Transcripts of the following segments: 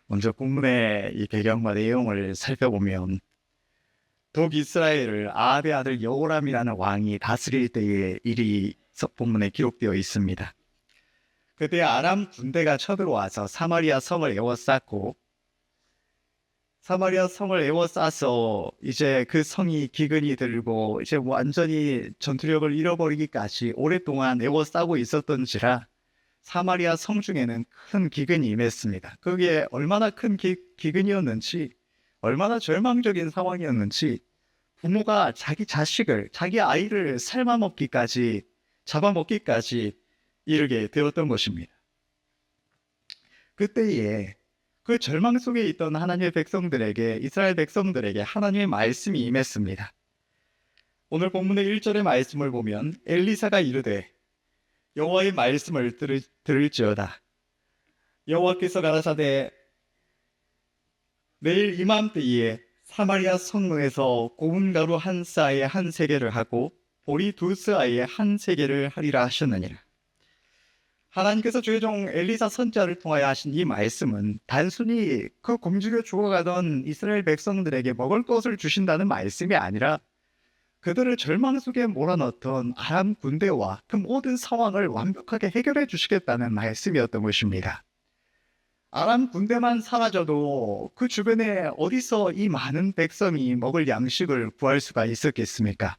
먼저 본문의 이 배경과 내용을 살펴보면 북이스라엘을 아합의 아들 여호람이라는 왕이 다스릴 때의 일이 본문에 기록되어 있습니다. 그때 아람 군대가 쳐들어와서 사마리아 성을 에워쌌고, 사마리아 성을 에워싸서 이제 그 성이 기근이 들고 이제 완전히 전투력을 잃어버리기까지 오랫동안 에워싸고 있었던지라 사마리아 성 중에는 큰 기근이 임했습니다. 그게 얼마나 큰 기근이었는지, 얼마나 절망적인 상황이었는지 부모가 자기 자식을, 자기 아이를 삶아먹기까지, 잡아먹기까지 이르게 되었던 것입니다. 그때에 그 절망 속에 있던 하나님의 백성들에게, 이스라엘 백성들에게 하나님의 말씀이 임했습니다. 오늘 본문의 1절의 말씀을 보면 엘리사가 이르되 여호와의 말씀을 들을지어다. 여호와께서 가라사대 내일 이맘때에 사마리아 성문에서 고운 가루 한 싸에 한 세겔을 하고 보리 두 싸에 한 세겔을 하리라 하셨느니라. 하나님께서 주의 종 엘리사 선지자를 통하여 하신 이 말씀은 단순히 그 굶주려 죽어가던 이스라엘 백성들에게 먹을 것을 주신다는 말씀이 아니라 그들을 절망 속에 몰아넣던 아람 군대와 그 모든 상황을 완벽하게 해결해 주시겠다는 말씀이었던 것입니다. 아람 군대만 사라져도 그 주변에 어디서 이 많은 백성이 먹을 양식을 구할 수가 있었겠습니까?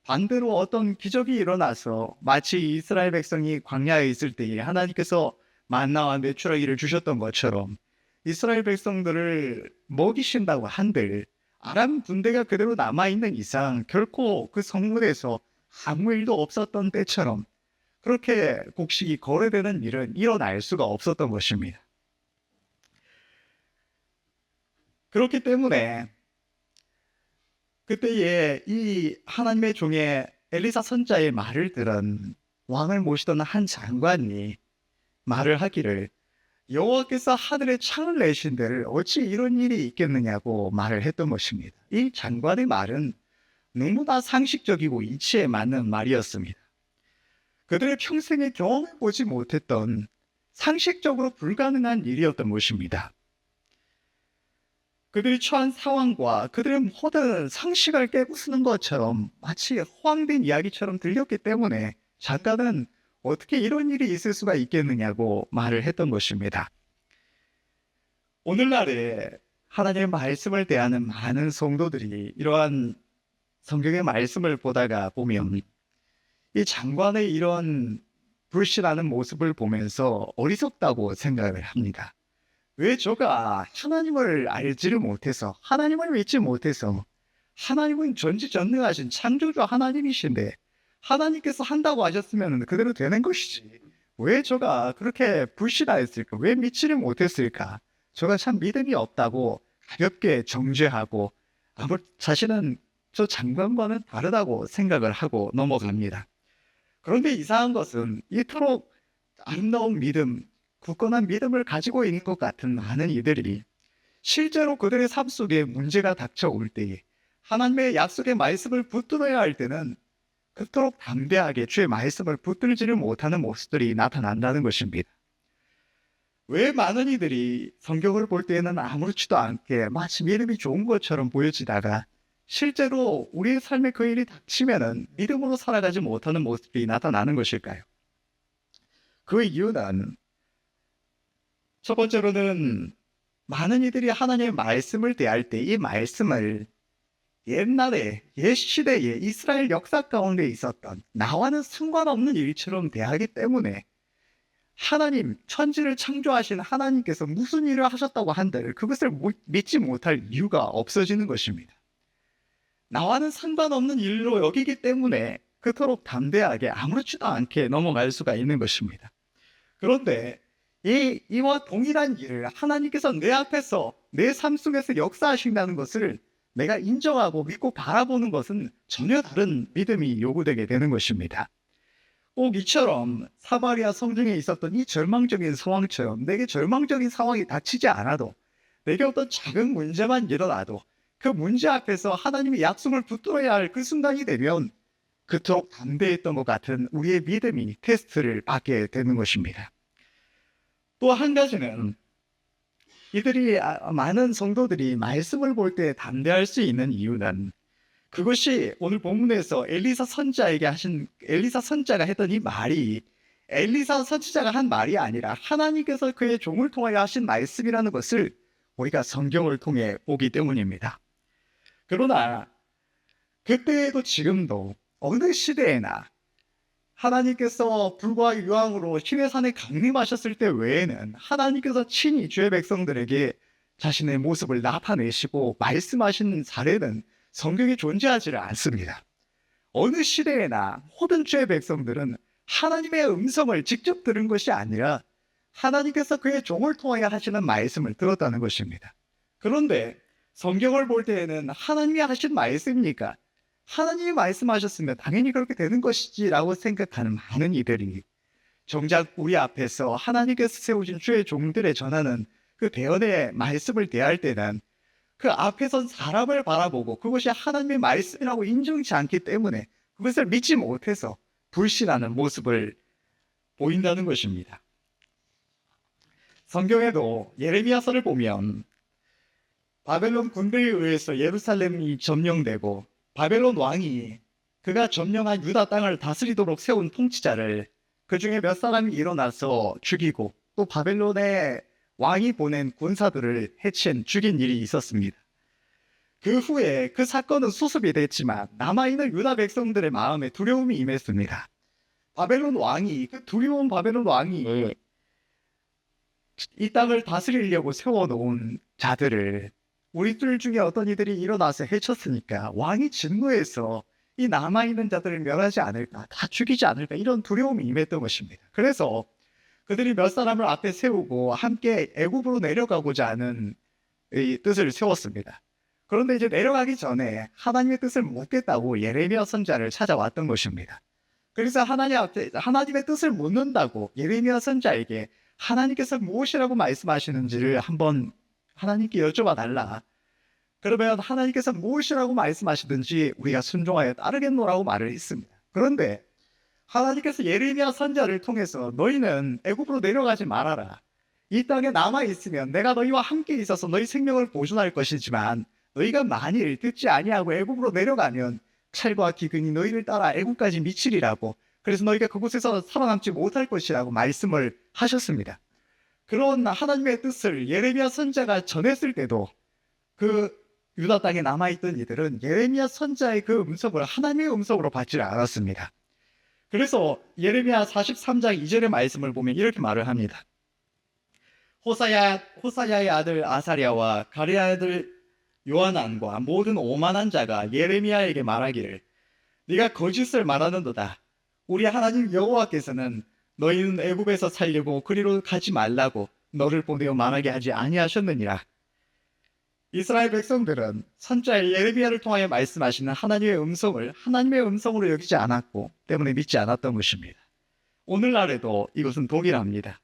반대로 어떤 기적이 일어나서 마치 이스라엘 백성이 광야에 있을 때에 하나님께서 만나와 메추라기를 주셨던 것처럼 이스라엘 백성들을 먹이신다고 한들 아람 군대가 그대로 남아있는 이상 결코 그 성문에서 아무 일도 없었던 때처럼 그렇게 곡식이 거래되는 일은 일어날 수가 없었던 것입니다. 그렇기 때문에 그때에 이 하나님의 종의 엘리사 선자의 말을 들은 왕을 모시던 한 장관이 말을 하기를 여호와께서 하늘에 창을 내신 데를 어찌 이런 일이 있겠느냐고 말을 했던 것입니다. 이 장관의 말은 너무나 상식적이고 이치에 맞는 말이었습니다. 그들의 평생에 경험해보지 못했던 상식적으로 불가능한 일이었던 것입니다. 그들이 처한 상황과 그들의 모든 상식을 깨부수는 것처럼 마치 허황된 이야기처럼 들렸기 때문에 작가는 어떻게 이런 일이 있을 수가 있겠느냐고 말을 했던 것입니다. 오늘날에 하나님의 말씀을 대하는 많은 성도들이 이러한 성경의 말씀을 보다가 보면 이 장관의 이런 불신하는 모습을 보면서 어리석다고 생각을 합니다. 왜 저가 하나님을 알지를 못해서, 하나님을 믿지 못해서, 하나님은 전지전능하신 창조주 하나님이신데 하나님께서 한다고 하셨으면 그대로 되는 것이지 왜 저가 그렇게 불신하였을까? 왜 믿지를 못했을까? 저가 참 믿음이 없다고 가볍게 정죄하고 자신은 저 장관과는 다르다고 생각을 하고 넘어갑니다. 그런데 이상한 것은 이토록 아름다운 믿음, 굳건한 믿음을 가지고 있는 것 같은 많은 이들이 실제로 그들의 삶 속에 문제가 닥쳐올 때에 하나님의 약속의 말씀을 붙들어야 할 때는 그토록 담대하게 주의 말씀을 붙들지를 못하는 모습들이 나타난다는 것입니다. 왜 많은 이들이 성경을 볼 때에는 아무렇지도 않게 마치 믿음이 좋은 것처럼 보여지다가 실제로 우리의 삶에 그 일이 닥치면은 믿음으로 살아가지 못하는 모습이 나타나는 것일까요? 그 이유는 첫 번째로는 많은 이들이 하나님의 말씀을 대할 때 이 말씀을 옛날에 옛 시대에 이스라엘 역사 가운데 있었던 나와는 상관없는 일처럼 대하기 때문에 하나님, 천지를 창조하신 하나님께서 무슨 일을 하셨다고 한들 그것을 믿지 못할 이유가 없어지는 것입니다. 나와는 상관없는 일로 여기기 때문에 그토록 담대하게 아무렇지도 않게 넘어갈 수가 있는 것입니다. 그런데 이와 동일한 일을 하나님께서 내 앞에서 내 삶 속에서 역사하신다는 것을 내가 인정하고 믿고 바라보는 것은 전혀 다른 믿음이 요구되게 되는 것입니다. 꼭 이처럼 사마리아 성중에 있었던 이 절망적인 상황처럼 내게 절망적인 상황이 닥치지 않아도 내게 어떤 작은 문제만 일어나도 그 문제 앞에서 하나님의 약속을 붙들어야 할 그 순간이 되면 그토록 담대했던 것 같은 우리의 믿음이 테스트를 받게 되는 것입니다. 또 한 가지는 이들이 많은 성도들이 말씀을 볼 때 담대할 수 있는 이유는 그것이 오늘 본문에서 엘리사 선자가 했던 이 말이 엘리사 선지자가 한 말이 아니라 하나님께서 그의 종을 통하여 하신 말씀이라는 것을 우리가 성경을 통해 보기 때문입니다. 그러나 그때에도 지금도 어느 시대에나 하나님께서 불과 유황으로 시내산에 강림하셨을 때 외에는 하나님께서 친히 주의 백성들에게 자신의 모습을 나타내시고 말씀하신 사례는 성경에 존재하지를 않습니다. 어느 시대에나 모든 주의 백성들은 하나님의 음성을 직접 들은 것이 아니라 하나님께서 그의 종을 통하여 하시는 말씀을 들었다는 것입니다. 그런데 성경을 볼 때에는 하나님이 하신 말씀이니까 하나님이 말씀하셨으면 당연히 그렇게 되는 것이지라고 생각하는 많은 이들이 정작 우리 앞에서 하나님께서 세우신 주의 종들의 전하는 그 대언의 말씀을 대할 때는 그 앞에 선 사람을 바라보고 그것이 하나님의 말씀이라고 인정치 않기 때문에 그것을 믿지 못해서 불신하는 모습을 보인다는 것입니다. 성경에도 예레미야서를 보면 바벨론 군대에 의해서 예루살렘이 점령되고 바벨론 왕이 그가 점령한 유다 땅을 다스리도록 세운 통치자를 그 중에 몇 사람이 일어나서 죽이고 또 바벨론의 왕이 보낸 군사들을 죽인 일이 있었습니다. 그 후에 그 사건은 수습이 됐지만 남아있는 유다 백성들의 마음에 두려움이 임했습니다. 그 두려운 바벨론 왕이 이 땅을 다스리려고 세워놓은 자들을 우리들 중에 어떤 이들이 일어나서 해쳤으니까 왕이 진노해서 이 남아있는 자들을 멸하지 않을까, 다 죽이지 않을까 이런 두려움이 임했던 것입니다. 그래서 그들이 몇 사람을 앞에 세우고 함께 애굽으로 내려가고자 하는 이 뜻을 세웠습니다. 그런데 이제 내려가기 전에 하나님의 뜻을 묻겠다고 예레미야 선자를 찾아왔던 것입니다. 그래서 하나님의 뜻을 묻는다고 예레미야 선자에게 하나님께서 무엇이라고 말씀하시는지를 한번 하나님께 여쭤봐 달라. 그러면 하나님께서 무엇이라고 말씀하시든지 우리가 순종하여 따르겠노라고 말을 했습니다. 그런데 하나님께서 예레미야 선자를 통해서 너희는 애굽으로 내려가지 말아라. 이 땅에 남아있으면 내가 너희와 함께 있어서 너희 생명을 보존할 것이지만 너희가 만일 듣지 아니하고 애굽으로 내려가면 칼과 기근이 너희를 따라 애굽까지 미치리라고, 그래서 너희가 그곳에서 살아남지 못할 것이라고 말씀을 하셨습니다. 그런 하나님의 뜻을 예레미야 선자가 전했을 때도 그 유다 땅에 남아있던 이들은 예레미야 선자의 그 음성을 하나님의 음성으로 받지 않았습니다. 그래서 예레미야 43장 2절의 말씀을 보면 이렇게 말을 합니다. 호사야의 아들 아사랴와 가랴의 아들 요하난과 모든 오만한 자가 예레미야에게 말하기를 네가 거짓을 말하는도다. 우리 하나님 여호와께서는 너희는 애굽에서 살려고 그리로 가지 말라고 너를 보내어 말하게 하지 아니하셨느니라. 이스라엘 백성들은 선자 예레미야를 통하여 말씀하시는 하나님의 음성을 하나님의 음성으로 여기지 않았고 때문에 믿지 않았던 것입니다. 오늘날에도 이것은 동일합니다.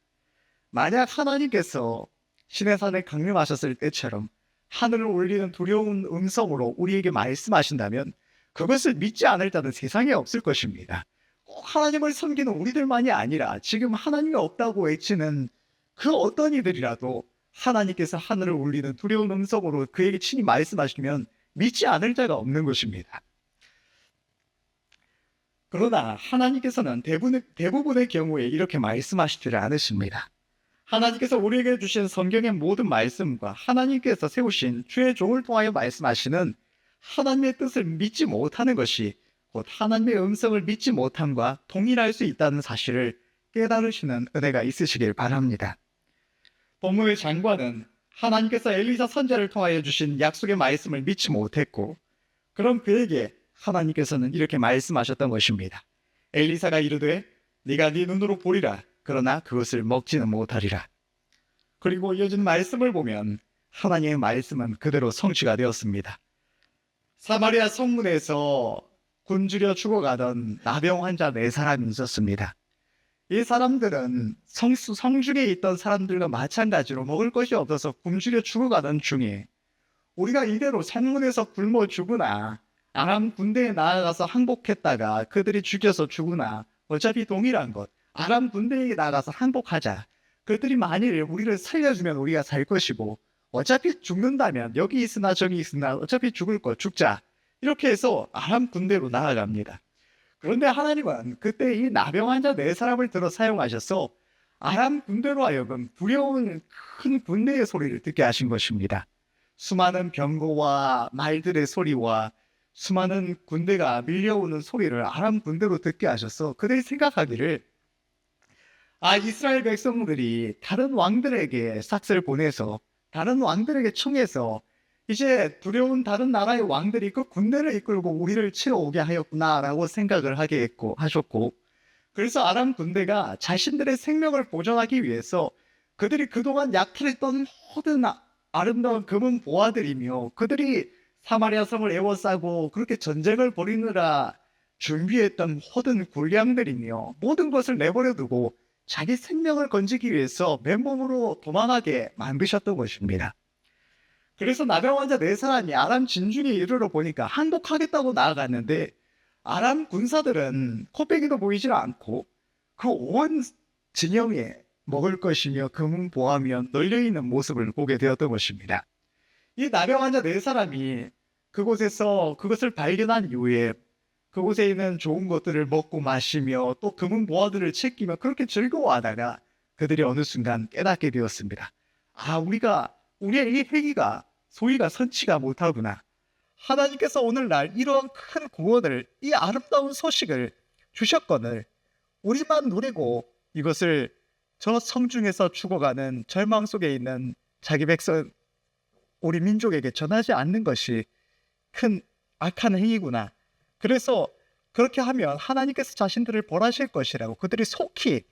만약 하나님께서 시내산에 강림하셨을 때처럼 하늘을 울리는 두려운 음성으로 우리에게 말씀하신다면 그것을 믿지 않을 자는 세상에 없을 것입니다. 꼭 하나님을 섬기는 우리들만이 아니라 지금 하나님이 없다고 외치는 그 어떤 이들이라도 하나님께서 하늘을 울리는 두려운 음성으로 그에게 친히 말씀하시면 믿지 않을 자가 없는 것입니다. 그러나 하나님께서는 대부분의 경우에 이렇게 말씀하시지를 않으십니다. 하나님께서 우리에게 주신 성경의 모든 말씀과 하나님께서 세우신 주의 종을 통하여 말씀하시는 하나님의 뜻을 믿지 못하는 것이 곧 하나님의 음성을 믿지 못함과 동일할 수 있다는 사실을 깨달으시는 은혜가 있으시길 바랍니다. 본문의 장관은 하나님께서 엘리사 선지자를 통하여 주신 약속의 말씀을 믿지 못했고 그럼 그에게 하나님께서는 이렇게 말씀하셨던 것입니다. 엘리사가 이르되 네가 네 눈으로 보리라. 그러나 그것을 먹지는 못하리라. 그리고 이어진 말씀을 보면 하나님의 말씀은 그대로 성취가 되었습니다. 사마리아 성문에서 굶주려 죽어가던 나병 환자 4사람이 있었습니다. 이 사람들은 성중에 있던 사람들과 마찬가지로 먹을 것이 없어서 굶주려 죽어가던 중에 우리가 이대로 성문에서 굶어 죽으나 아람 군대에 나아가서 항복했다가 그들이 죽여서 죽으나 어차피 동일한 것, 아람 군대에 나가서 항복하자. 그들이 만일 우리를 살려주면 우리가 살 것이고 어차피 죽는다면 여기 있으나 저기 있으나 어차피 죽을 거 죽자. 이렇게 해서 아람 군대로 나아갑니다. 그런데 하나님은 그때 이 나병 환자 네 사람을 들어 사용하셔서 아람 군대로 하여금 두려운 큰 군대의 소리를 듣게 하신 것입니다. 수많은 병거와 말들의 소리와 수많은 군대가 밀려오는 소리를 아람 군대로 듣게 하셔서 그들이 생각하기를 이스라엘 백성들이 다른 왕들에게 삭스를 보내서 다른 왕들에게 청해서 이제 두려운 다른 나라의 왕들이 그 군대를 이끌고 우리를 치러 오게 하였구나라고 생각을 하게 했고 하셨고, 그래서 아람 군대가 자신들의 생명을 보존하기 위해서 그들이 그동안 약탈했던 모든 아름다운 금은 보화들이며 그들이 사마리아 성을 에워싸고 그렇게 전쟁을 벌이느라 준비했던 모든 군량들이며 모든 것을 내버려 두고 자기 생명을 건지기 위해서 맨몸으로 도망하게 만드셨던 것입니다. 그래서 나병 환자 네 사람이 아람 진중에 이르러 보니까 항복하겠다고 나아갔는데 아람 군사들은 코빼기도 보이질 않고 그 온 진영에 먹을 것이며 금은 보하며 널려있는 모습을 보게 되었던 것입니다. 이 나병 환자 네 사람이 그곳에서 그것을 발견한 이후에 그곳에 있는 좋은 것들을 먹고 마시며 또 금은 보화들을 챙기며 그렇게 즐거워하다가 그들이 어느 순간 깨닫게 되었습니다. 우리의 이 행위가 소위가 선치가 못하구나. 하나님께서 오늘날 이러한 큰 구원을, 이 아름다운 소식을 주셨거늘 우리만 누리고 이것을 저 성중에서 죽어가는 절망 속에 있는 자기 백성, 우리 민족에게 전하지 않는 것이 큰 악한 행위구나. 그래서 그렇게 하면 하나님께서 자신들을 벌하실 것이라고 그들이 속히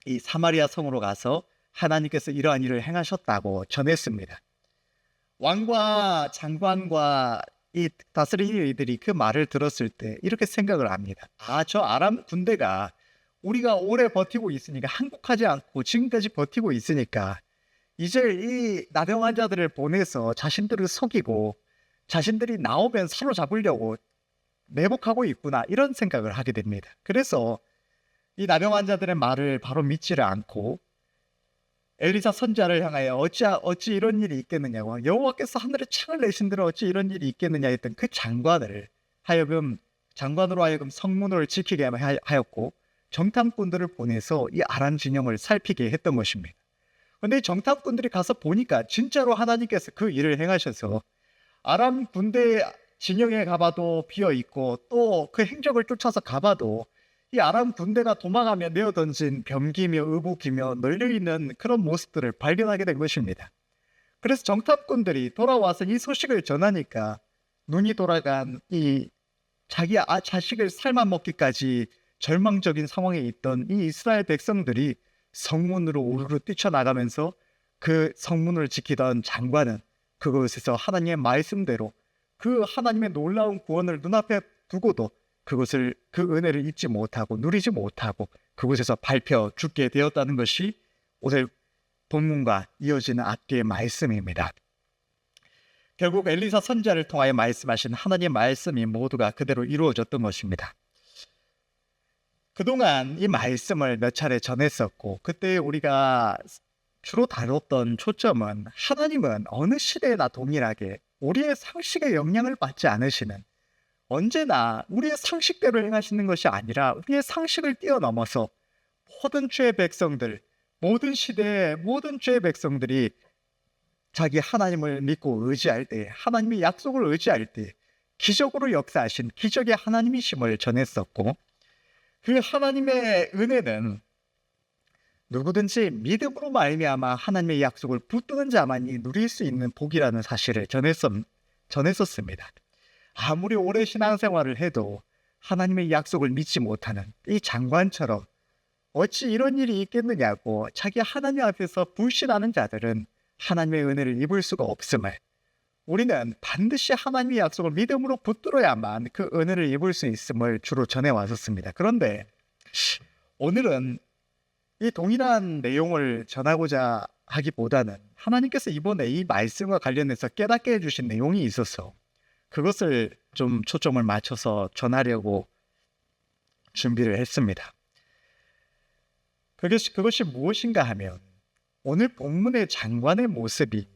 이 사마리아 성으로 가서 하나님께서 이러한 일을 행하셨다고 전했습니다. 왕과 장관과 이 다스리는 이들이 그 말을 들었을 때 이렇게 생각을 합니다. 저 아람 군대가 우리가 오래 버티고 있으니까, 항복하지 않고 지금까지 버티고 있으니까 이제 이 나병 환자들을 보내서 자신들을 속이고 자신들이 나오면 사로잡으려고 매복하고 있구나, 이런 생각을 하게 됩니다. 그래서 이 나병 환자들의 말을 바로 믿지를 않고 엘리사 선지자를 향하여 어찌 이런 일이 있겠느냐고, 여호와께서 하늘에 창을 내신들어 어찌 이런 일이 있겠느냐 했던 그 장관으로 하여금 성문을 지키게 하였고 정탐꾼들을 보내서 이 아람 진영을 살피게 했던 것입니다. 그런데 정탐꾼들이 가서 보니까 진짜로 하나님께서 그 일을 행하셔서 아람 군대 진영에 가봐도 비어 있고 또 그 행적을 쫓아서 가봐도 이 아람 군대가 도망하며 내어 던진 병기며 의복이며 널려있는 그런 모습들을 발견하게 된 것입니다. 그래서 정탐꾼들이 돌아와서 이 소식을 전하니까 눈이 돌아간 이 자기 자식을 삶아먹기까지 절망적인 상황에 있던 이 이스라엘 백성들이 성문으로 우르르 뛰쳐나가면서 그 성문을 지키던 장관은 그곳에서 하나님의 말씀대로 그 하나님의 놀라운 구원을 눈앞에 두고도 그 은혜를 입지 못하고 누리지 못하고 그곳에서 밟혀 죽게 되었다는 것이 오늘 본문과 이어지는 앞뒤의 말씀입니다. 결국 엘리사 선지자를 통하여 말씀하신 하나님의 말씀이 모두가 그대로 이루어졌던 것입니다. 그동안 이 말씀을 몇 차례 전했었고 그때 우리가 주로 다뤘던 초점은 하나님은 어느 시대에나 동일하게 우리의 상식에 영향을 받지 않으시는, 언제나 우리의 상식대로 행하시는 것이 아니라 우리의 상식을 뛰어넘어서 모든 죄의 백성들, 모든 시대의 모든 죄의 백성들이 자기 하나님을 믿고 의지할 때, 하나님의 약속을 의지할 때 기적으로 역사하신 기적의 하나님이심을 전했었고, 그 하나님의 은혜는 누구든지 믿음으로 말미암아 하나님의 약속을 붙드는 자만이 누릴 수 있는 복이라는 사실을 전했었습니다. 아무리 오래 신앙생활을 해도 하나님의 약속을 믿지 못하는 이 장관처럼 어찌 이런 일이 있겠느냐고 자기 하나님 앞에서 불신하는 자들은 하나님의 은혜를 입을 수가 없음을, 우리는 반드시 하나님의 약속을 믿음으로 붙들어야만 그 은혜를 입을 수 있음을 주로 전해왔었습니다. 그런데 오늘은 이 동일한 내용을 전하고자 하기보다는 하나님께서 이번에 이 말씀과 관련해서 깨닫게 해주신 내용이 있어서 그것을 좀 초점을 맞춰서 전하려고 준비를 했습니다. 그것이 무엇인가 하면 오늘 본문의 장관의 모습이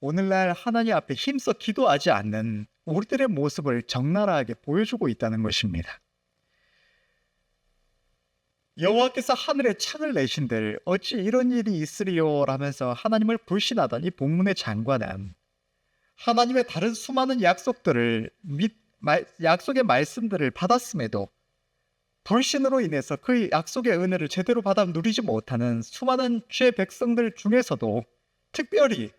오늘날 하나님 앞에 힘써 기도하지 않는 우리들의 모습을 적나라하게 보여주고 있다는 것입니다. 여호와께서 하늘에 창을 내신들 어찌 이런 일이 있으리요 라면서 하나님을 불신하던 이 본문의 장관은 하나님의 다른 수많은 약속의 말씀들을 받았음에도 불신으로 인해서 그 약속의 은혜를 제대로 받아 누리지 못하는 수많은 죄 백성들 중에서도 특별히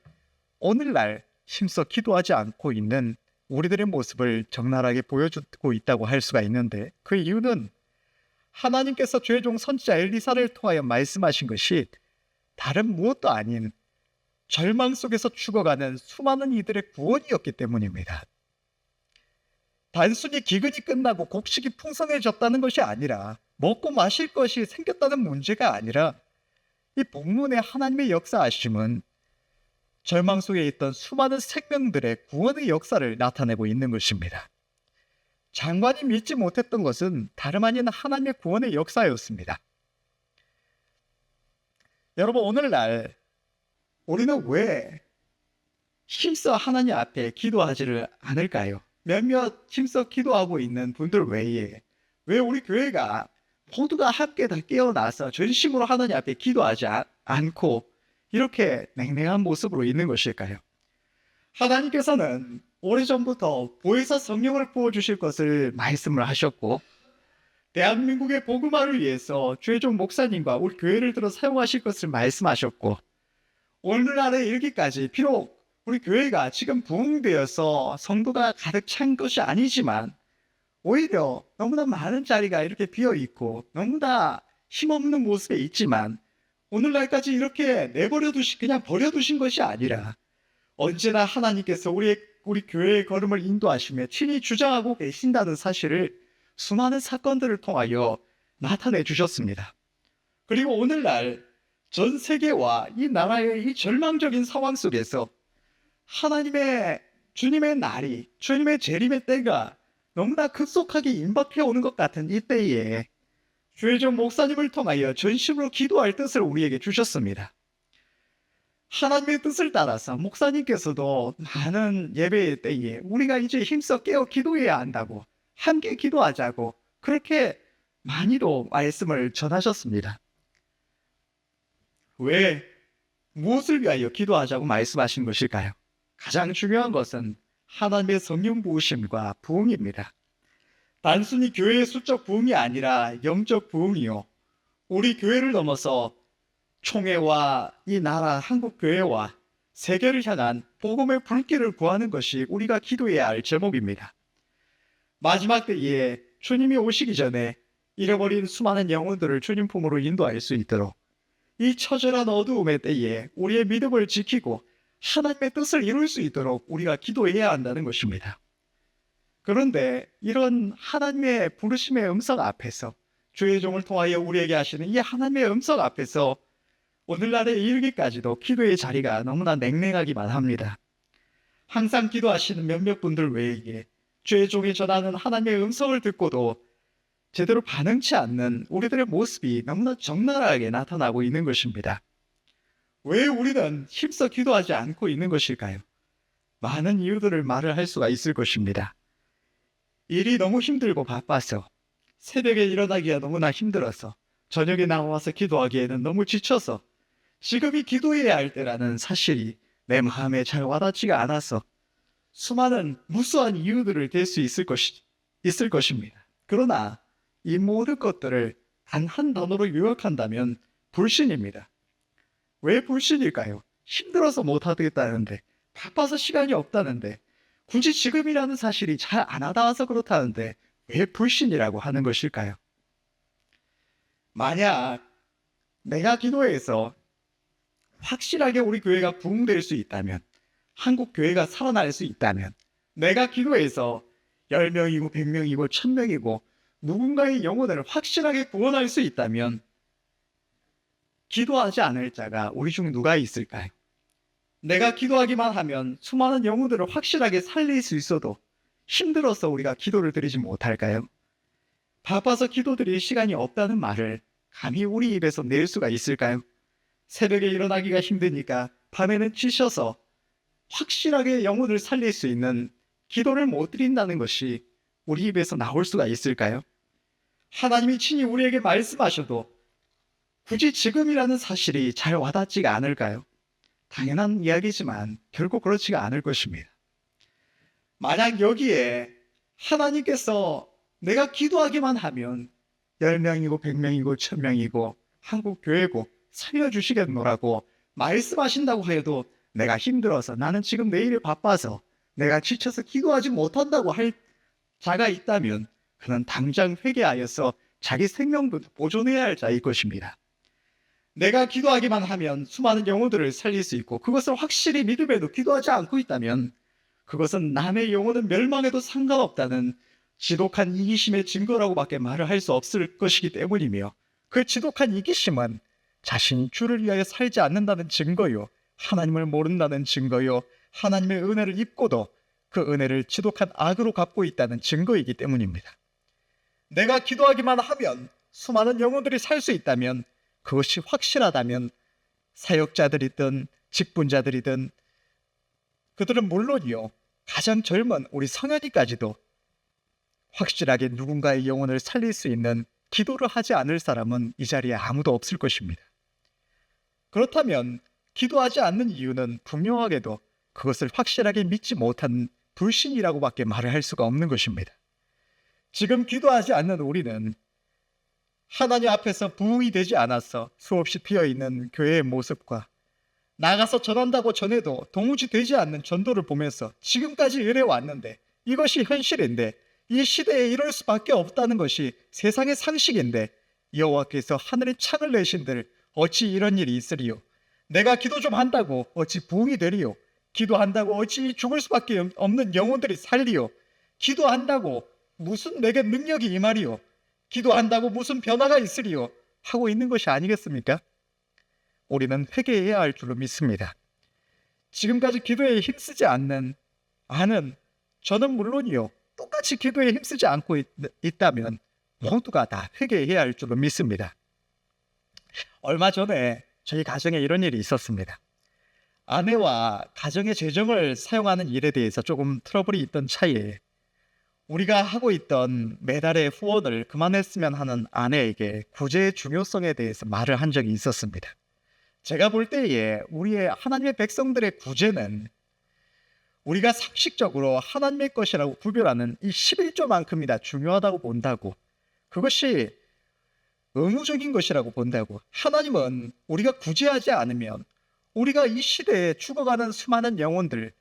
오늘날 힘써 기도하지 않고 있는 우리들의 모습을 적나라하게 보여주고 있다고 할 수가 있는데, 그 이유는 하나님께서 죄종 선지자 엘리사를 통하여 말씀하신 것이 다른 무엇도 아닌 절망 속에서 죽어가는 수많은 이들의 구원이었기 때문입니다. 단순히 기근이 끝나고 곡식이 풍성해졌다는 것이 아니라, 먹고 마실 것이 생겼다는 문제가 아니라, 이 본문의 하나님의 역사하심은 절망 속에 있던 수많은 생명들의 구원의 역사를 나타내고 있는 것입니다. 장관이 믿지 못했던 것은 다름 아닌 하나님의 구원의 역사였습니다. 여러분, 오늘날 우리는 왜 힘써 하나님 앞에 기도하지를 않을까요? 몇몇 힘써 기도하고 있는 분들 외에 왜 우리 교회가 모두가 함께 다 깨어나서 전심으로 하나님 앞에 기도하지 않고 이렇게 냉랭한 모습으로 있는 것일까요? 하나님께서는 오래전부터 보혜사 성령을 부어주실 것을 말씀을 하셨고, 대한민국의 복음화를 위해서 죄종 목사님과 우리 교회를 들어 사용하실 것을 말씀하셨고, 오늘날에 이르기까지 비록 우리 교회가 지금 부흥되어서 성도가 가득 찬 것이 아니지만 오히려 너무나 많은 자리가 이렇게 비어있고 너무나 힘없는 모습에 있지만, 오늘날까지 이렇게 그냥 버려두신 것이 아니라 언제나 하나님께서 우리 교회의 걸음을 인도하시며 친히 주장하고 계신다는 사실을 수많은 사건들을 통하여 나타내 주셨습니다. 그리고 오늘날 전 세계와 이 나라의 이 절망적인 상황 속에서 주님의 날이, 주님의 재림의 때가 너무나 급속하게 임박해 오는 것 같은 이 때에 주의종 목사님을 통하여 전심으로 기도할 뜻을 우리에게 주셨습니다. 하나님의 뜻을 따라서 목사님께서도 많은 예배의 때에 우리가 이제 힘써 깨어 기도해야 한다고, 함께 기도하자고 그렇게 많이도 말씀을 전하셨습니다. 왜, 무엇을 위하여 기도하자고 말씀하신 것일까요? 가장 중요한 것은 하나님의 성령 부으심과 부흥입니다. 단순히 교회의 수적 부흥이 아니라 영적 부흥이요, 우리 교회를 넘어서 총회와 이 나라 한국 교회와 세계를 향한 복음의 불길을 구하는 것이 우리가 기도해야 할 제목입니다. 마지막 때에 주님이 오시기 전에 잃어버린 수많은 영혼들을 주님 품으로 인도할 수 있도록 이 처절한 어두움의 때에 우리의 믿음을 지키고 하나님의 뜻을 이룰 수 있도록 우리가 기도해야 한다는 것입니다. 그런데 이런 하나님의 부르심의 음성 앞에서, 주의 종을 통하여 우리에게 하시는 이 하나님의 음성 앞에서 오늘날에 이르기까지도 기도의 자리가 너무나 냉랭하기만 합니다. 항상 기도하시는 몇몇 분들 외에 주의 종이 전하는 하나님의 음성을 듣고도 제대로 반응치 않는 우리들의 모습이 너무나 적나라하게 나타나고 있는 것입니다. 왜 우리는 힘써 기도하지 않고 있는 것일까요? 많은 이유들을 말을 할 수가 있을 것입니다. 일이 너무 힘들고 바빠서, 새벽에 일어나기가 너무나 힘들어서, 저녁에 나와서 기도하기에는 너무 지쳐서, 지금이 기도해야 할 때라는 사실이 내 마음에 잘 와닿지가 않아서 수많은 무수한 이유들을 댈 수 있을 것입니다. 그러나 이 모든 것들을 단 한 단어로 요약한다면 불신입니다. 왜 불신일까요? 힘들어서 못하겠다는데, 바빠서 시간이 없다는데, 굳이 지금이라는 사실이 잘 안 와닿아서 그렇다는데 왜 불신이라고 하는 것일까요? 만약 내가 기도해서 확실하게 우리 교회가 부흥될 수 있다면, 한국 교회가 살아날 수 있다면, 내가 기도해서 10명이고 100명이고 1000명이고 누군가의 영혼을 확실하게 구원할 수 있다면 기도하지 않을 자가 우리 중 누가 있을까요? 내가 기도하기만 하면 수많은 영혼들을 확실하게 살릴 수 있어도 힘들어서 우리가 기도를 드리지 못할까요? 바빠서 기도드릴 시간이 없다는 말을 감히 우리 입에서 낼 수가 있을까요? 새벽에 일어나기가 힘드니까 밤에는 지쳐서 확실하게 영혼을 살릴 수 있는 기도를 못 드린다는 것이 우리 입에서 나올 수가 있을까요? 하나님이 친히 우리에게 말씀하셔도 굳이 지금이라는 사실이 잘 와닿지가 않을까요? 당연한 이야기지만 결국 그렇지가 않을 것입니다. 만약 여기에 하나님께서 내가 기도하기만 하면 10명이고 100명이고 1000명이고 한국교회고 살려주시겠노라고 말씀하신다고 해도 내가 힘들어서 나는 지금 내일이 바빠서 내가 지쳐서 기도하지 못한다고 할 자가 있다면 그는 당장 회개하여서 자기 생명도 보존해야 할 자일 것입니다. 내가 기도하기만 하면 수많은 영혼들을 살릴 수 있고 그것을 확실히 믿음에도 기도하지 않고 있다면 그것은 남의 영혼은 멸망해도 상관없다는 지독한 이기심의 증거라고밖에 말을 할 수 없을 것이기 때문이며 그 지독한 이기심은 자신 주를 위하여 살지 않는다는 증거요, 하나님을 모른다는 증거요, 하나님의 은혜를 입고도 그 은혜를 지독한 악으로 갚고 있다는 증거이기 때문입니다. 내가 기도하기만 하면 수많은 영혼들이 살 수 있다면 그것이 확실하다면 사역자들이든 직분자들이든 그들은 물론이요, 가장 젊은 우리 성현이까지도 확실하게 누군가의 영혼을 살릴 수 있는 기도를 하지 않을 사람은 이 자리에 아무도 없을 것입니다. 그렇다면 기도하지 않는 이유는 분명하게도 그것을 확실하게 믿지 못한 불신이라고밖에 말을 할 수가 없는 것입니다. 지금 기도하지 않는 우리는 하나님 앞에서 부흥이 되지 않아서 수없이 비어있는 교회의 모습과 나가서 전한다고 전해도 도무지 되지 않는 전도를 보면서 지금까지 이래왔는데 이것이 현실인데 이 시대에 이럴 수밖에 없다는 것이 세상의 상식인데 여호와께서 하늘에 창을 내신들 어찌 이런 일이 있으리요? 내가 기도 좀 한다고 어찌 부흥이 되리요? 기도한다고 어찌 죽을 수밖에 없는 영혼들이 살리요? 기도한다고 무슨 내게 능력이 임하리요? 기도한다고 무슨 변화가 있으리요? 하고 있는 것이 아니겠습니까? 우리는 회개해야 할 줄로 믿습니다. 지금까지 기도에 힘쓰지 않는 저는 물론이요, 똑같이 기도에 힘쓰지 않고 있다면 모두가 다 회개해야 할 줄로 믿습니다. 얼마 전에 저희 가정에 이런 일이 있었습니다. 아내와 가정의 재정을 사용하는 일에 대해서 조금 트러블이 있던 차이에 우리가 하고 있던 매달의 후원을 그만했으면 하는 아내에게 구제의 중요성에 대해서 말을 한 적이 있었습니다. 제가 볼 때에 우리의 하나님의 백성들의 구제는 우리가 상식적으로 하나님의 것이라고 구별하는 이 11조만큼이나 중요하다고 본다고, 그것이 의무적인 것이라고 본다고. 하나님은 우리가 구제하지 않으면 우리가 이 시대에 죽어가는 수많은 영혼들,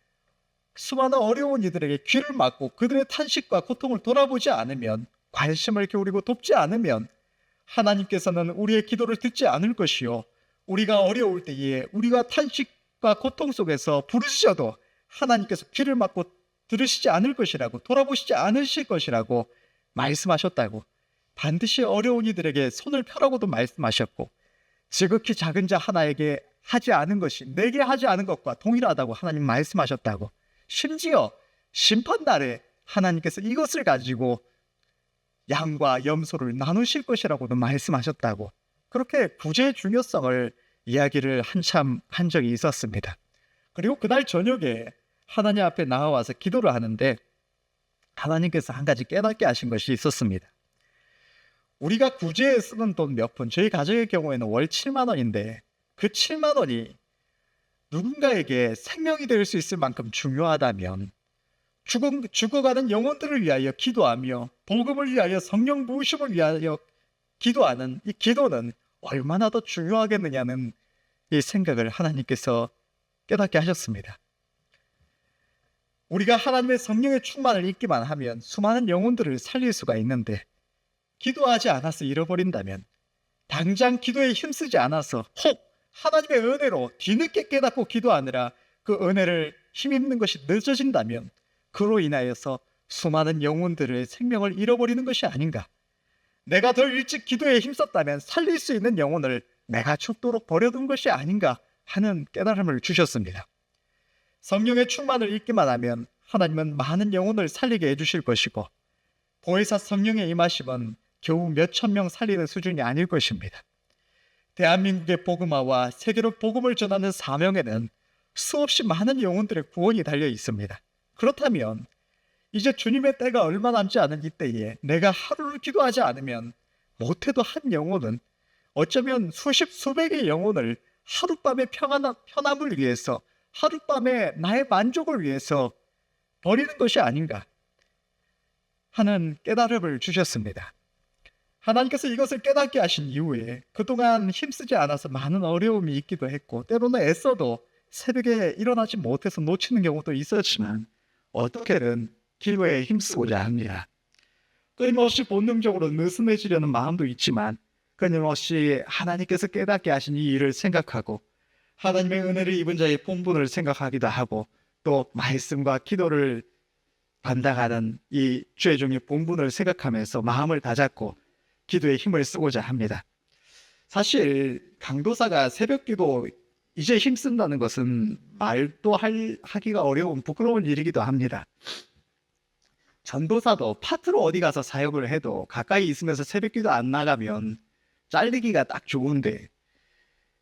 수많은 어려운 이들에게 귀를 막고 그들의 탄식과 고통을 돌아보지 않으면, 관심을 기울이고 돕지 않으면 하나님께서는 우리의 기도를 듣지 않을 것이요, 우리가 어려울 때에 우리가 탄식과 고통 속에서 부르짖어도 하나님께서 귀를 막고 들으시지 않을 것이라고, 돌아보시지 않으실 것이라고 말씀하셨다고. 반드시 어려운 이들에게 손을 펴라고도 말씀하셨고, 지극히 작은 자 하나에게 하지 않은 것이 내게 하지 않은 것과 동일하다고 하나님 말씀하셨다고. 심지어 심판날에 하나님께서 이것을 가지고 양과 염소를 나누실 것이라고도 말씀하셨다고. 그렇게 구제의 중요성을 이야기를 한참 한 적이 있었습니다. 그리고 그날 저녁에 하나님 앞에 나와서 기도를 하는데 하나님께서 한 가지 깨닫게 하신 것이 있었습니다. 우리가 구제에 쓰는 돈 몇 푼, 저희 가정의 경우에는 월 7만 원인데 그 7만 원이 누군가에게 생명이 될 수 있을 만큼 중요하다면 죽어가는 영혼들을 위하여 기도하며 복음을 위하여 성령 부으심을 위하여 기도하는 이 기도는 얼마나 더 중요하겠느냐는 이 생각을 하나님께서 깨닫게 하셨습니다. 우리가 하나님의 성령의 충만을 잊기만 하면 수많은 영혼들을 살릴 수가 있는데, 기도하지 않아서 잃어버린다면, 당장 기도에 힘쓰지 않아서 혹 하나님의 은혜로 뒤늦게 깨닫고 기도하느라 그 은혜를 힘입는 것이 늦어진다면 그로 인하여서 수많은 영혼들의 생명을 잃어버리는 것이 아닌가. 내가 더 일찍 기도에 힘썼다면 살릴 수 있는 영혼을 내가 죽도록 버려둔 것이 아닌가 하는 깨달음을 주셨습니다. 성령의 충만을 잊기만 하면 하나님은 많은 영혼을 살리게 해주실 것이고, 보혜사 성령의 임하심은 겨우 몇천 명 살리는 수준이 아닐 것입니다. 대한민국의 복음화와 세계로 복음을 전하는 사명에는 수없이 많은 영혼들의 구원이 달려 있습니다. 그렇다면 이제 주님의 때가 얼마 남지 않은 이때에 내가 하루를 기도하지 않으면 못해도 한 영혼은, 어쩌면 수십 수백의 영혼을 하룻밤의 편함을 위해서, 하룻밤의 나의 만족을 위해서 버리는 것이 아닌가 하는 깨달음을 주셨습니다. 하나님께서 이것을 깨닫게 하신 이후에 그동안 힘쓰지 않아서 많은 어려움이 있기도 했고, 때로는 애써도 새벽에 일어나지 못해서 놓치는 경우도 있었지만 어떻게든 기도에 힘쓰고자 합니다. 끊임없이 본능적으로 느슨해지려는 마음도 있지만 끊임없이 하나님께서 깨닫게 하신 이 일을 생각하고 하나님의 은혜를 입은 자의 본분을 생각하기도 하고, 또 말씀과 기도를 감당하는 이 죄종의 본분을 생각하면서 마음을 다잡고 기도에 힘을 쓰고자 합니다. 사실 강도사가 새벽기도 이제 힘쓴다는 것은 말도 하기가 어려운 부끄러운 일이기도 합니다. 전도사도 파트로 어디 가서 사역을 해도 가까이 있으면서 새벽기도 안 나가면 잘리기가 딱 좋은데,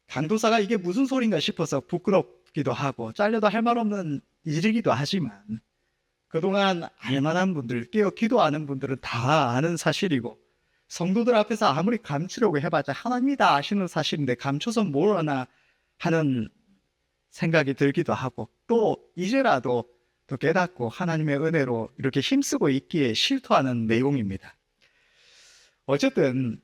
강도사가 이게 무슨 소린가 싶어서 부끄럽기도 하고 잘려도 할 말 없는 일이기도 하지만, 그동안 알만한 분들, 깨어 기도하는 분들은 다 아는 사실이고, 성도들 앞에서 아무리 감추려고 해봤자 하나님이 다 아시는 사실인데 감춰서 뭘 하나 하는 생각이 들기도 하고, 또 이제라도 더 깨닫고 하나님의 은혜로 이렇게 힘쓰고 있기에 실토하는 내용입니다. 어쨌든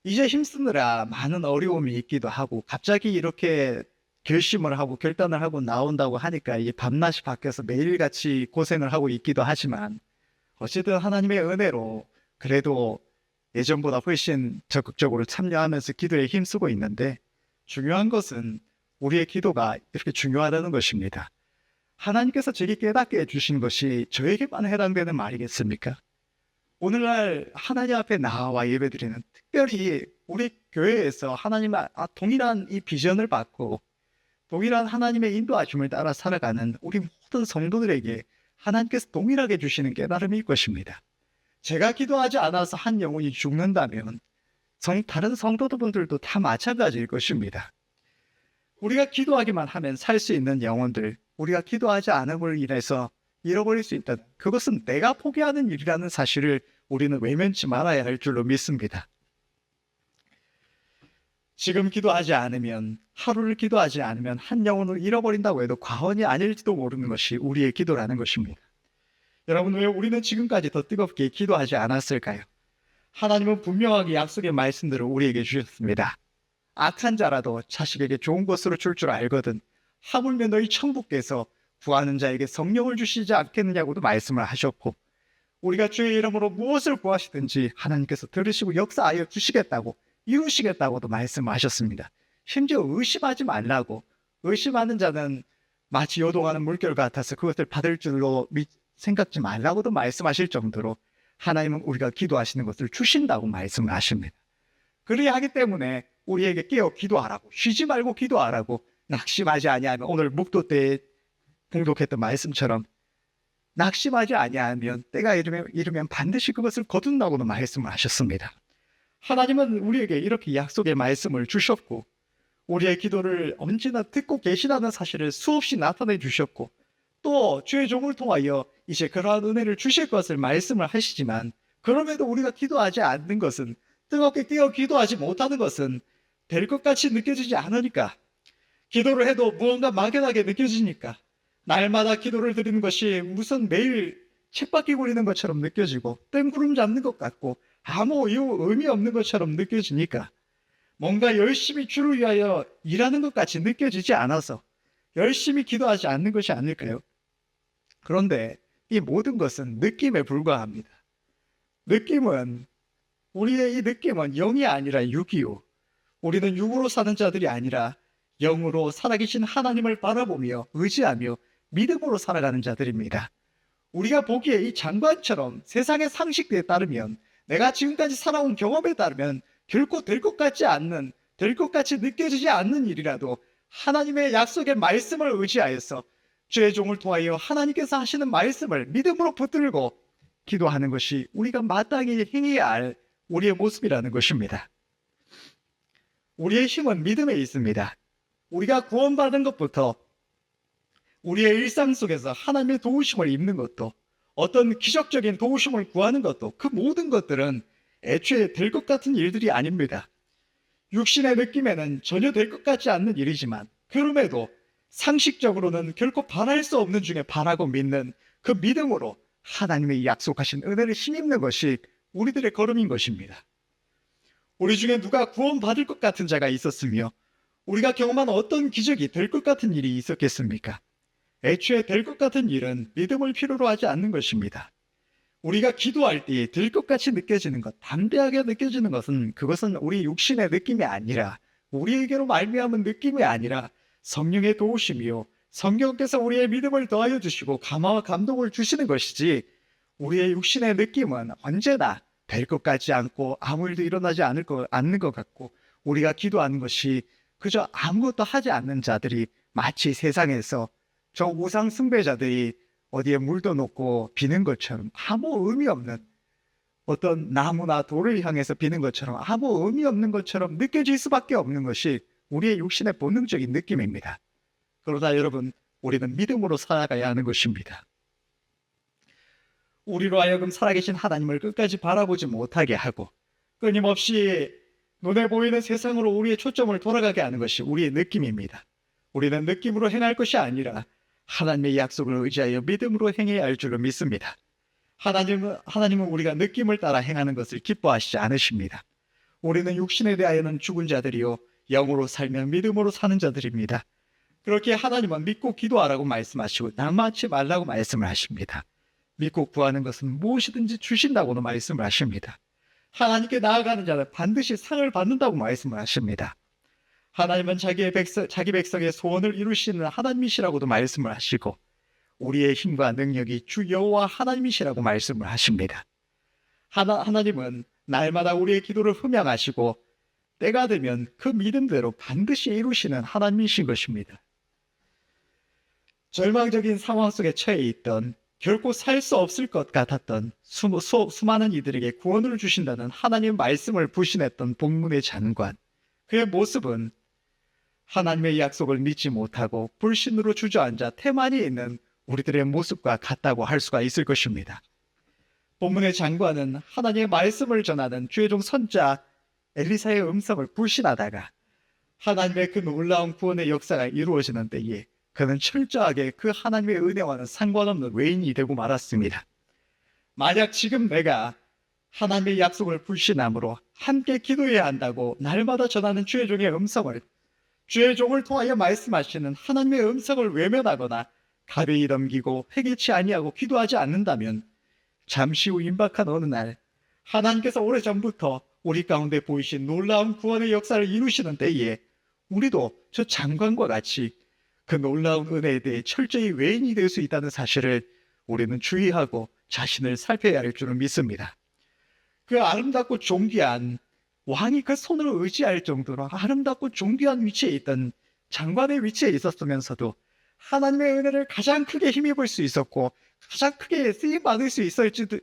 이제 힘쓰느라 많은 어려움이 있기도 하고, 갑자기 이렇게 결심을 하고 결단을 하고 나온다고 하니까 이 밤낮이 바뀌어서 매일같이 고생을 하고 있기도 하지만, 어쨌든 하나님의 은혜로 그래도 예전보다 훨씬 적극적으로 참여하면서 기도에 힘쓰고 있는데, 중요한 것은 우리의 기도가 이렇게 중요하다는 것입니다. 하나님께서 제게 깨닫게 해주신 것이 저에게만 해당되는 말이겠습니까? 오늘날 하나님 앞에 나와 예배드리는, 특별히 우리 교회에서 하나님과 동일한 이 비전을 받고 동일한 하나님의 인도하심을 따라 살아가는 우리 모든 성도들에게 하나님께서 동일하게 주시는 깨달음일 것입니다. 제가 기도하지 않아서 한 영혼이 죽는다면 다른 성도분들도 다 마찬가지일 것입니다. 우리가 기도하기만 하면 살 수 있는 영혼들, 우리가 기도하지 않음으로 인해서 잃어버릴 수 있다. 그것은 내가 포기하는 일이라는 사실을 우리는 외면치 말아야 할 줄로 믿습니다. 지금 기도하지 않으면, 하루를 기도하지 않으면 한 영혼을 잃어버린다고 해도 과언이 아닐지도 모르는 것이 우리의 기도라는 것입니다. 여러분, 왜 우리는 지금까지 더 뜨겁게 기도하지 않았을까요? 하나님은 분명하게 약속의 말씀들을 우리에게 주셨습니다. 악한 자라도 자식에게 좋은 것으로 줄 알거든 하물며 너희 천국께서 구하는 자에게 성령을 주시지 않겠느냐고도 말씀을 하셨고, 우리가 주의 이름으로 무엇을 구하시든지 하나님께서 들으시고 역사하여 주시겠다고, 이루시겠다고도 말씀하셨습니다. 심지어 의심하지 말라고, 의심하는 자는 마치 요동하는 물결 같아서 그것을 받을 줄로 생각지 말라고도 말씀하실 정도로 하나님은 우리가 기도하시는 것을 주신다고 말씀을 하십니다. 그래야 하기 때문에 우리에게 깨어 기도하라고, 쉬지 말고 기도하라고, 낙심하지 아니하면, 오늘 묵도 때에 공독했던 말씀처럼 낙심하지 아니하면 때가 이르면 반드시 그것을 거둔다고도 말씀을 하셨습니다. 하나님은 우리에게 이렇게 약속의 말씀을 주셨고, 우리의 기도를 언제나 듣고 계시다는 사실을 수없이 나타내 주셨고, 또 주의 종을 통하여 이제 그러한 은혜를 주실 것을 말씀을 하시지만, 그럼에도 우리가 기도하지 않는 것은, 뜨겁게 깨어 기도하지 못하는 것은 될 것 같이 느껴지지 않으니까, 기도를 해도 무언가 막연하게 느껴지니까, 날마다 기도를 드리는 것이 무슨 매일 쳇바퀴 굴리는 것처럼 느껴지고 뜬구름 잡는 것 같고 아무 의미 없는 것처럼 느껴지니까, 뭔가 열심히 주를 위하여 일하는 것 같이 느껴지지 않아서 열심히 기도하지 않는 것이 아닐까요? 그런데 이 모든 것은 느낌에 불과합니다. 우리의 이 느낌은 영이 아니라 육이요, 우리는 육으로 사는 자들이 아니라 영으로 살아계신 하나님을 바라보며 의지하며 믿음으로 살아가는 자들입니다. 우리가 보기에 이 장관처럼 세상의 상식에 따르면, 내가 지금까지 살아온 경험에 따르면 결코 될 것 같지 않는, 될 것 같이 느껴지지 않는 일이라도 하나님의 약속의 말씀을 의지하여서 주의 종을 통하여 하나님께서 하시는 말씀을 믿음으로 붙들고 기도하는 것이 우리가 마땅히 행해야 할 우리의 모습이라는 것입니다. 우리의 힘은 믿음에 있습니다. 우리가 구원받은 것부터 우리의 일상 속에서 하나님의 도우심을 입는 것도, 어떤 기적적인 도우심을 구하는 것도, 그 모든 것들은 애초에 될 것 같은 일들이 아닙니다. 육신의 느낌에는 전혀 될 것 같지 않는 일이지만, 그럼에도 상식적으로는 결코 바랄 수 없는 중에 바라고 믿는 그 믿음으로 하나님의 약속하신 은혜를 힘입는 것이 우리들의 걸음인 것입니다. 우리 중에 누가 구원받을 것 같은 자가 있었으며 우리가 경험한 어떤 기적이 될 것 같은 일이 있었겠습니까? 애초에 될 것 같은 일은 믿음을 필요로 하지 않는 것입니다. 우리가 기도할 때 될 것 같이 느껴지는 것, 담대하게 느껴지는 것은, 그것은 우리 육신의 느낌이 아니라, 우리에게로 말미암은 느낌이 아니라 성령의 도우심이요, 성령께서 우리의 믿음을 더하여 주시고 감화와 감동을 주시는 것이지, 우리의 육신의 느낌은 언제나 될 것 같지 않고 아무 일도 일어나지 않는 것 같고, 우리가 기도하는 것이 그저 아무것도 하지 않는 자들이, 마치 세상에서 저 우상 숭배자들이 어디에 물도 놓고 비는 것처럼, 아무 의미 없는, 어떤 나무나 돌을 향해서 비는 것처럼 아무 의미 없는 것처럼 느껴질 수밖에 없는 것이 우리의 육신의 본능적인 느낌입니다. 그러나 여러분, 우리는 믿음으로 살아가야 하는 것입니다. 우리로 하여금 살아계신 하나님을 끝까지 바라보지 못하게 하고, 끊임없이 눈에 보이는 세상으로 우리의 초점을 돌아가게 하는 것이 우리의 느낌입니다. 우리는 느낌으로 행할 것이 아니라 하나님의 약속을 의지하여 믿음으로 행해야 할 줄을 믿습니다. 하나님은 우리가 느낌을 따라 행하는 것을 기뻐하시지 않으십니다. 우리는 육신에 대하여는 죽은 자들이요, 영으로 살면 믿음으로 사는 자들입니다. 그렇게 하나님은 믿고 기도하라고 말씀하시고 낙마하지 말라고 말씀을 하십니다. 믿고 구하는 것은 무엇이든지 주신다고도 말씀을 하십니다. 하나님께 나아가는 자는 반드시 상을 받는다고 말씀을 하십니다. 하나님은 자기 백성의 소원을 이루시는 하나님이시라고도 말씀을 하시고, 우리의 힘과 능력이 주 여호와 하나님이시라고 말씀을 하십니다. 하나님은 날마다 우리의 기도를 흠양하시고 때가 되면 그 믿음대로 반드시 이루시는 하나님이신 것입니다. 절망적인 상황 속에 처해 있던, 결코 살 수 없을 것 같았던 수많은 이들에게 구원을 주신다는 하나님의 말씀을 불신했던 본문의 장관, 그의 모습은 하나님의 약속을 믿지 못하고 불신으로 주저앉아 태만히 있는 우리들의 모습과 같다고 할 수가 있을 것입니다. 본문의 장관은 하나님의 말씀을 전하는 주의 종 선자 엘리사의 음성을 불신하다가 하나님의 그 놀라운 구원의 역사가 이루어지는 때에 그는 철저하게 그 하나님의 은혜와는 상관없는 외인이 되고 말았습니다. 만약 지금 내가 하나님의 약속을 불신함으로 함께 기도해야 한다고 날마다 전하는 주의 종의 음성을, 주의 종을 통하여 말씀하시는 하나님의 음성을 외면하거나 가벼이 넘기고 회개치 아니하고 기도하지 않는다면 잠시 후 임박한 어느 날 하나님께서 오래전부터 우리 가운데 보이신 놀라운 구원의 역사를 이루시는 때에 우리도 저 장관과 같이 그 놀라운 은혜에 대해 철저히 외인이 될 수 있다는 사실을 우리는 주의하고 자신을 살펴야 할 줄을 믿습니다. 그 아름답고 존귀한 왕이 그 손을 의지할 정도로 아름답고 존귀한 위치에 있던 장관의 위치에 있었으면서도 하나님의 은혜를 가장 크게 힘입을 수 있었고 가장 크게 쓰임받을 수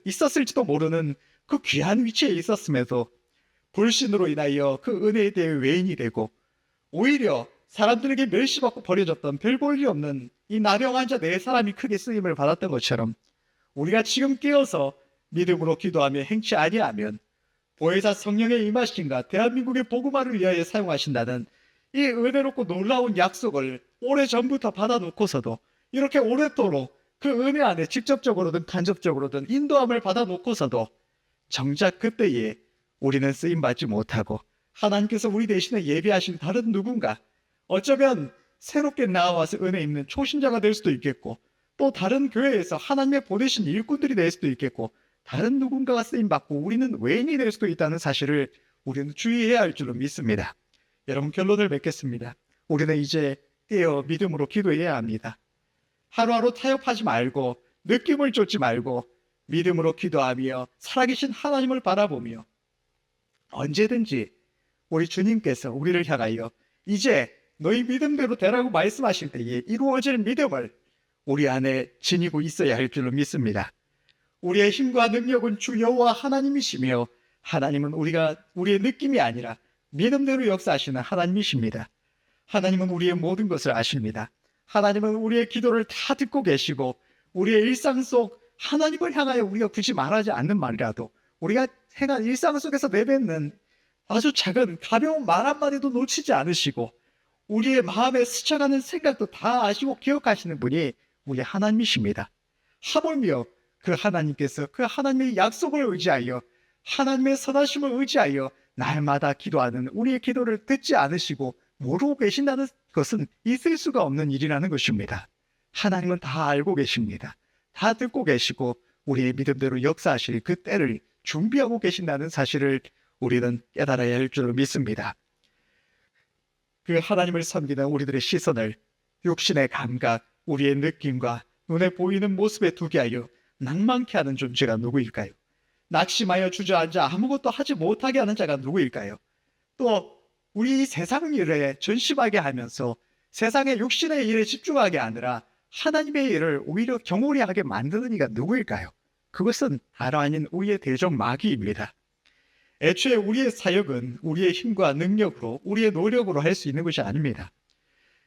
있었을지도 모르는 그 귀한 위치에 있었음에도 불신으로 인하여 그 은혜에 대해 외인이 되고 오히려 사람들에게 멸시받고 버려졌던 별 볼 일 없는 이 나병 환자 네 사람이 크게 쓰임을 받았던 것처럼 우리가 지금 깨어서 믿음으로 기도하며 행치 아니하면 보혜사 성령의 임하심과 대한민국의 복음화를 위하여 사용하신다는 이 은혜롭고 놀라운 약속을 오래전부터 받아놓고서도 이렇게 오랫도록 그 은혜 안에 직접적으로든 간접적으로든 인도함을 받아놓고서도 정작 그때에 우리는 쓰임받지 못하고 하나님께서 우리 대신에 예비하신 다른 누군가, 어쩌면 새롭게 나와서 은혜 입는 초신자가 될 수도 있겠고 또 다른 교회에서 하나님의 보내신 일꾼들이 될 수도 있겠고 다른 누군가가 쓰임받고 우리는 외인이 될 수도 있다는 사실을 우리는 주의해야 할 줄로 믿습니다. 여러분, 결론을 맺겠습니다. 우리는 이제 깨어 믿음으로 기도해야 합니다. 하루하루 타협하지 말고 느낌을 쫓지 말고 믿음으로 기도하며 살아계신 하나님을 바라보며 언제든지 우리 주님께서 우리를 향하여 이제 너희 믿음대로 되라고 말씀하실 때에 이루어질 믿음을 우리 안에 지니고 있어야 할 줄로 믿습니다. 우리의 힘과 능력은 주 여호와 하나님이시며 하나님은 우리의 느낌이 아니라 믿음대로 역사하시는 하나님이십니다. 하나님은 우리의 모든 것을 아십니다. 하나님은 우리의 기도를 다 듣고 계시고 우리의 일상 속 하나님을 향하여 우리가 굳이 말하지 않는 말이라도 우리가 행한 일상 속에서 내뱉는 아주 작은 가벼운 말 한마디도 놓치지 않으시고 우리의 마음에 스쳐가는 생각도 다 아시고 기억하시는 분이 우리 하나님이십니다. 하물며 그 하나님께서 그 하나님의 약속을 의지하여 하나님의 선하심을 의지하여 날마다 기도하는 우리의 기도를 듣지 않으시고 모르고 계신다는 것은 있을 수가 없는 일이라는 것입니다. 하나님은 다 알고 계십니다. 다 듣고 계시고 우리의 믿음대로 역사하실 그 때를 준비하고 계신다는 사실을 우리는 깨달아야 할 줄 믿습니다. 그 하나님을 섬기는 우리들의 시선을 육신의 감각, 우리의 느낌과 눈에 보이는 모습에 두게 하여 낭만케 하는 존재가 누구일까요? 낙심하여 주저앉아 아무것도 하지 못하게 하는 자가 누구일까요? 또 우리 세상 일에 전심하게 하면서 세상의 육신의 일에 집중하게 아니라 하나님의 일을 오히려 경홀히 하게 만드는 이가 누구일까요? 그것은 다름 아닌 우리의 대적 마귀입니다. 애초에 우리의 사역은 우리의 힘과 능력으로 우리의 노력으로 할 수 있는 것이 아닙니다.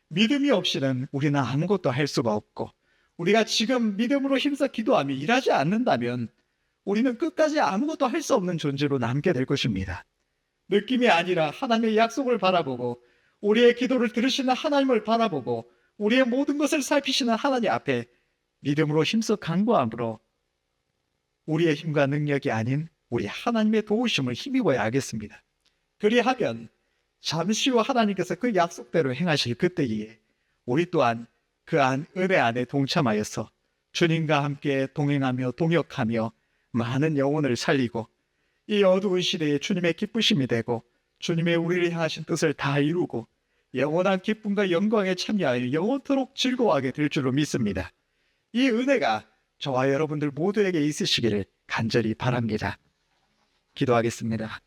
믿음이 없이는 우리는 아무것도 할 수가 없고 우리가 지금 믿음으로 힘써 기도하며 일하지 않는다면 우리는 끝까지 아무것도 할 수 없는 존재로 남게 될 것입니다. 느낌이 아니라 하나님의 약속을 바라보고 우리의 기도를 들으시는 하나님을 바라보고 우리의 모든 것을 살피시는 하나님 앞에 믿음으로 힘써 간구함으로 우리의 힘과 능력이 아닌 우리 하나님의 도우심을 힘입어야 하겠습니다. 그리하면 잠시 후 하나님께서 그 약속대로 행하실 그때에 우리 또한 그 은혜 안에 동참하여서 주님과 함께 동행하며 동역하며 많은 영혼을 살리고 이 어두운 시대에 주님의 기쁘심이 되고 주님의 우리를 향하신 뜻을 다 이루고 영원한 기쁨과 영광에 참여하여 영원토록 즐거워하게 될 줄로 믿습니다. 이 은혜가 저와 여러분들 모두에게 있으시기를 간절히 바랍니다. 기도하겠습니다.